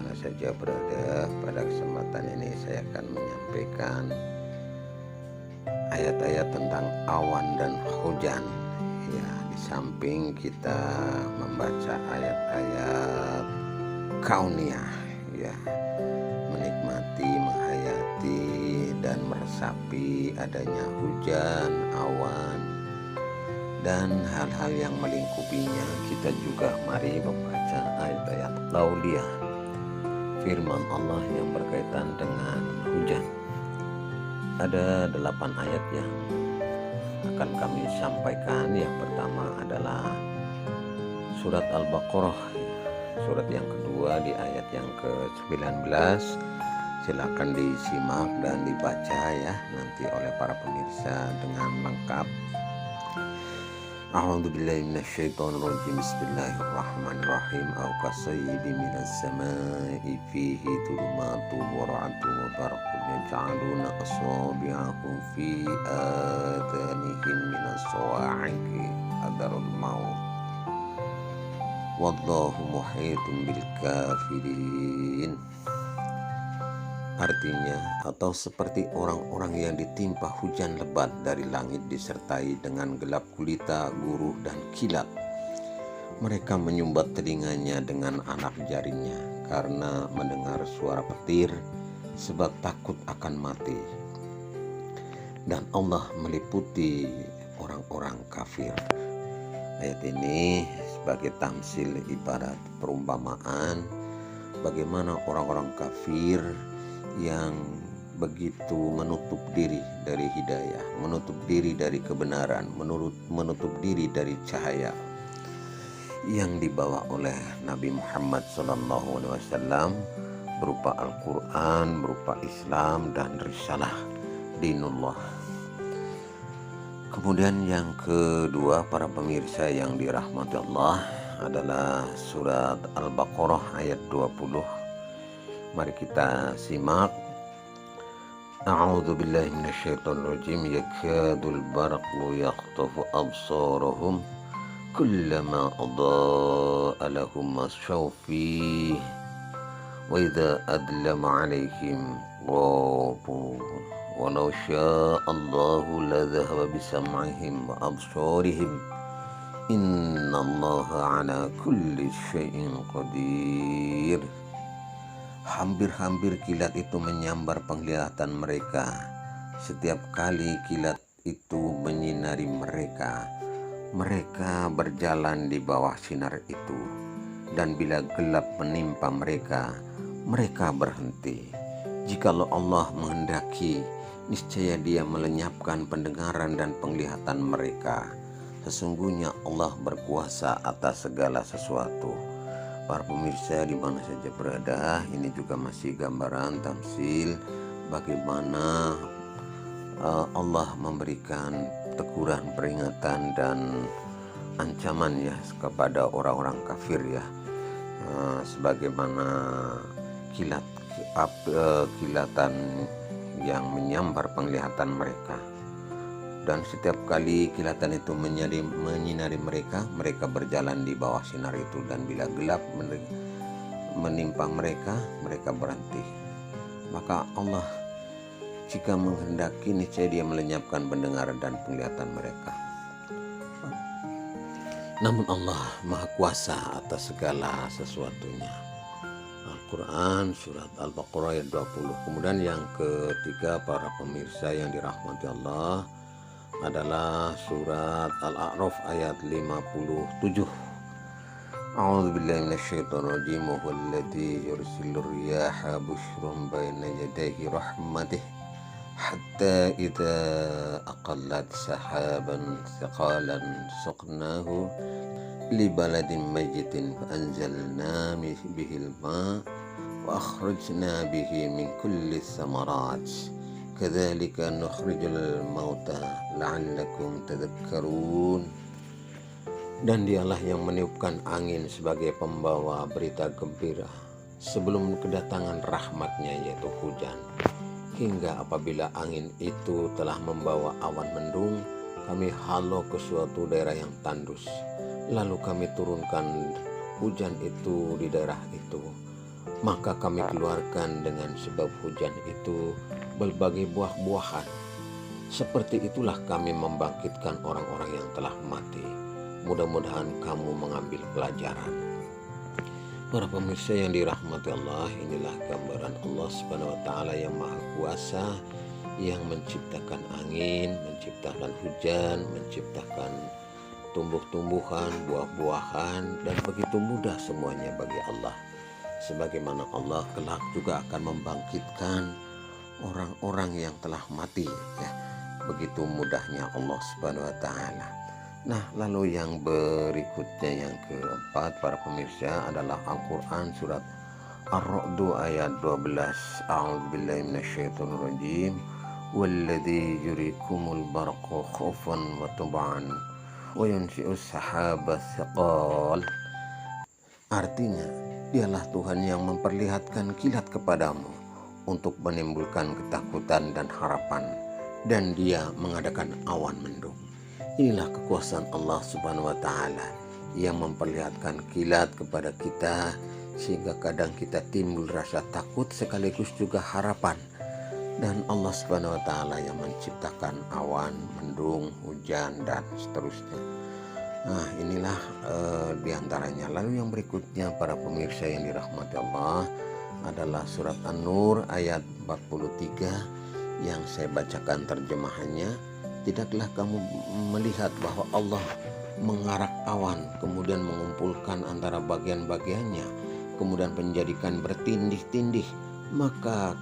mana saja berada. Pada kesempatan ini saya akan menyampaikan ayat-ayat tentang awan dan hujan. Ya, di samping kita membaca ayat-ayat kauniyah, ya, menikmati, menghayati dan meresapi adanya hujan, awan, dan hal-hal yang melingkupinya. Kita juga mari membaca ayat-ayat qauliyah, firman Allah yang berkaitan dengan hujan. Ada 8 ayat yang akan kami sampaikan. Yang pertama adalah surat Al-Baqarah, surat yang kedua di ayat yang ke-19. Silakan disimak dan dibaca ya nanti oleh para pemirsa dengan lengkap. A'udzubillahi minasyaitonirrajim. Bismillahirrahmanirrahim. Aw kasayyibin minas samaa'i fihi dhulumatun wa ra'dun wa barqun yaj'aluna asabi'ahum fi adhanihim minas sawa'iqi hadarul maut wallahu muhitun bil kafirin. Artinya, atau seperti orang-orang yang ditimpa hujan lebat dari langit disertai dengan gelap gulita, guruh, dan kilat. Mereka menyumbat telinganya dengan anak jarinya karena mendengar suara petir, sebab takut akan mati. Dan Allah meliputi orang-orang kafir. Ayat ini sebagai tamsil, ibarat perumpamaan bagaimana orang-orang kafir yang begitu menutup diri dari hidayah, menutup diri dari kebenaran, menutup diri dari cahaya yang dibawa oleh Nabi Muhammad SAW berupa Al-Quran, berupa Islam dan risalah dinullah. Kemudian yang kedua, para pemirsa yang dirahmati Allah, adalah surat Al-Baqarah ayat 20. Mari kita simak. A'udzubillahi minasyaitonirrajim. Yakadul barqu yakhtafu absarahum kullama adaa'a lahum masyaw fihi wa idza adlama 'alaihim ghabu walau syaa'a Allahu ladhahaba bisam'ihim wa absarihim innallaha 'ala kulli syai'in qadir. Hampir-hampir kilat itu menyambar penglihatan mereka. Setiap kali kilat itu menyinari mereka, mereka berjalan di bawah sinar itu. Dan bila gelap menimpa mereka, mereka berhenti. Jikalau Allah menghendaki, niscaya Dia melenyapkan pendengaran dan penglihatan mereka. Sesungguhnya Allah berkuasa atas segala sesuatu. Para pemirsa di mana saja berada, ini juga masih gambaran tamsil bagaimana Allah memberikan teguran, peringatan dan ancaman ya kepada orang-orang kafir ya, sebagaimana kilatan yang menyambar penglihatan mereka. Dan setiap kali kilatan itu menyinari mereka, mereka berjalan di bawah sinar itu. Dan bila gelap menimpa mereka, mereka berhenti. Maka Allah jika menghendaki, niscaya Dia melenyapkan pendengaran dan penglihatan mereka. Namun Allah Maha Kuasa atas segala sesuatunya. Al-Quran surat Al-Baqarah ayat 20. Kemudian yang ketiga, para pemirsa yang dirahmati Allah, adalah surat Al-A'raf ayat 57. A'udzubillahi minasyaitonirrajim. Huwallazi yursilur riyaha busyran baina yadayhi rahmatih hatta idza aqallat sahaban thiqalan suqnahu li baladin mayyitin fa anzalna bihil ma wa akhrajna bihi min kulli thamarat kadzalika nukhrijul mauta la'allakum tadhakkarun. Dan Dialah yang meniupkan angin sebagai pembawa berita gembira sebelum kedatangan rahmatnya, yaitu hujan, hingga apabila angin itu telah membawa awan mendung, kami halau ke suatu daerah yang tandus, lalu kami turunkan hujan itu di daerah itu, Maka kami keluarkan dengan sebab hujan itu berbagai buah-buahan. Seperti itulah kami membangkitkan orang-orang yang telah mati. Mudah-mudahan kamu mengambil pelajaran. Para pemirsa yang dirahmati Allah, inilah gambaran Allah Subhanahu wa taala yang Maha Kuasa, yang menciptakan angin, menciptakan hujan, menciptakan tumbuh-tumbuhan, buah-buahan, dan begitu mudah semuanya bagi Allah. Sebagaimana Allah kelak juga akan membangkitkan orang-orang yang telah mati, ya. Begitu mudahnya Allah Subhanahu wa taala. Nah, lalu yang berikutnya yang keempat para pemirsa adalah Al-Qur'an surat Ar-Ra'd ayat 12. A'udzubillahi minasyaitonirrajim. Walladzi yurikumul barqa khaufan wa tab'an wa yunshi'us sahabas thiqal. Artinya, dialah Tuhan yang memperlihatkan kilat kepadamu untuk menimbulkan ketakutan dan harapan, dan Dia mengadakan awan mendung. Inilah kekuasaan Allah Subhanahu wa taala yang memperlihatkan kilat kepada kita, sehingga kadang kita timbul rasa takut sekaligus juga harapan. Dan Allah Subhanahu wa taala yang menciptakan awan, mendung, hujan, dan seterusnya. Nah, inilah diantaranya. Lalu yang berikutnya para pemirsa yang dirahmati Allah adalah surat An-Nur ayat 43 yang saya bacakan terjemahannya. Tidaklah kamu melihat bahwa Allah mengarak awan, kemudian mengumpulkan antara bagian-bagiannya, kemudian menjadikan bertindih-tindih, maka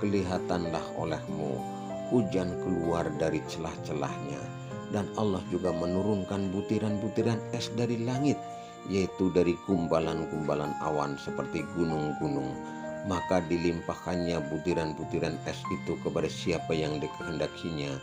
kelihatanlah olehmu hujan keluar dari celah-celahnya. Dan Allah juga menurunkan butiran-butiran es dari langit, yaitu dari gumbalan-gumbalan awan seperti gunung-gunung. Maka dilimpahkannya butiran-butiran es itu kepada siapa yang dikehendakinya,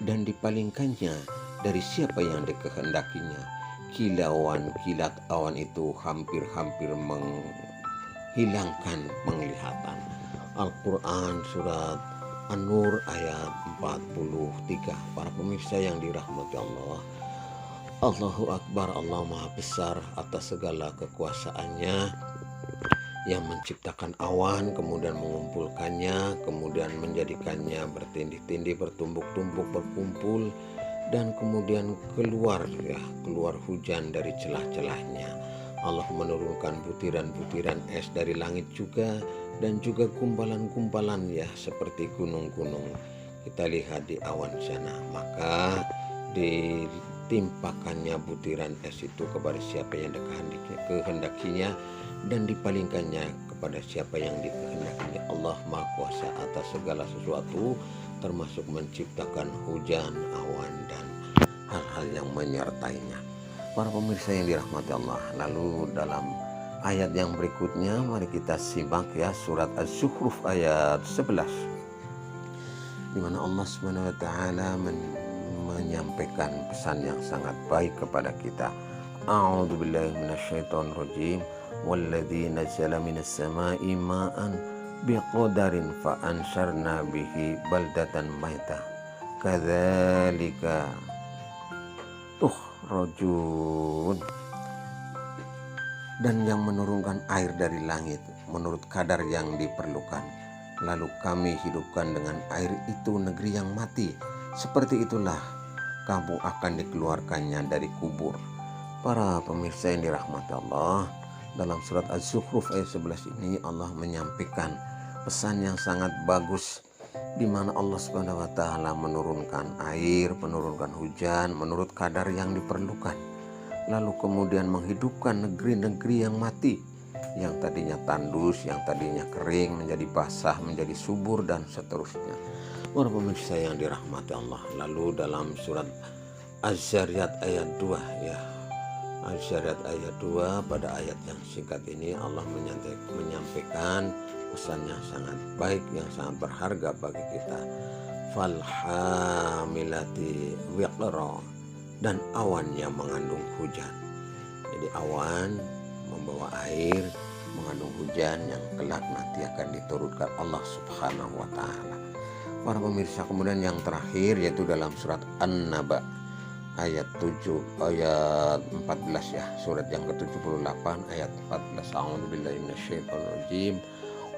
dan dipalingkannya dari siapa yang dikehendakinya. Kilat awan itu hampir-hampir menghilangkan penglihatan. Al-Quran surat An-Nur ayat 43. Para pemirsa yang dirahmati Allah, Allahu Akbar, Allah Maha Besar atas segala kekuasaannya, yang menciptakan awan, kemudian mengumpulkannya, kemudian menjadikannya bertindih-tindih, bertumbuk-tumbuk, berkumpul, dan kemudian keluar hujan dari celah-celahnya. Allah menurunkan butiran-butiran es dari langit juga, dan juga gumpalan-gumpalan seperti gunung-gunung. Kita lihat di awan sana, maka ditimpakannya butiran es itu kepada siapa yang dikehendakinya, dan dipalingkannya kepada siapa yang dikehendakinya. Allah Maha Kuasa atas segala sesuatu, termasuk menciptakan hujan, awan, dan hal-hal yang menyertainya. Para pemirsa yang dirahmati Allah, lalu dalam ayat yang berikutnya mari kita simak surat Az-Zukhruf ayat 11, di mana Allah Subhanahu wa taala menyampaikan pesan yang sangat baik kepada kita. A'udzubillahi minasyaitonirrajim. Walladzi nazzala minas sama'i ma'an biqadarin fa ansharna bihi baldatan maita kadzalika tukhrajun. Dan yang menurunkan air dari langit menurut kadar yang diperlukan, lalu kami hidupkan dengan air itu negeri yang mati. Seperti itulah kamu akan dikeluarkannya dari kubur. Para pemirsa yang dirahmati Allah, dalam surat Az-Zukhruf ayat 11 ini Allah menyampaikan pesan yang sangat bagus, di mana Allah Subhanahu wa taala menurunkan air, menurunkan hujan menurut kadar yang diperlukan. Lalu kemudian menghidupkan negeri-negeri yang mati, yang tadinya tandus, yang tadinya kering menjadi basah, menjadi subur, dan seterusnya. Para pemirsa yang dirahmati Allah, lalu dalam surat Az-Zariyat ayat 2 Az-Zariyat ayat 2, pada ayat yang singkat ini Allah menyampaikan pesan yang sangat baik, yang sangat berharga bagi kita. Falhamilati wiqra, dan awan yang mengandung hujan. Jadi awan membawa air, mengandung hujan yang kelak nanti akan diturunkan Allah Subhanahu wa taala. Para pemirsa, kemudian yang terakhir yaitu dalam surat An-Naba ayat 14 ya, surat yang ke-78 ayat 14. A'udzubillahi minasyaitonirrajim.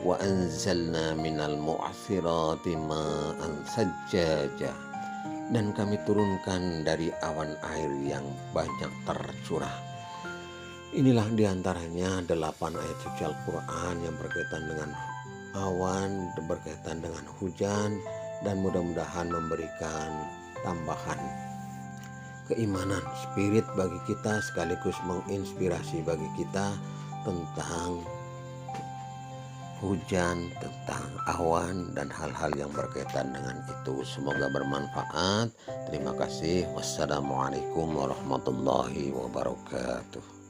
Wa anzalna minal mu'athirati ma'an sajjaja. Dan kami turunkan dari awan air yang banyak tercurah. Inilah diantaranya 8 ayat suci Al-Quran yang berkaitan dengan awan, berkaitan dengan hujan, dan mudah-mudahan memberikan tambahan keimanan, spirit bagi kita, sekaligus menginspirasi bagi kita tentang hujan, tentang awan, dan hal-hal yang berkaitan dengan itu. Semoga bermanfaat. Terima kasih. Wassalamualaikum warahmatullahi wabarakatuh.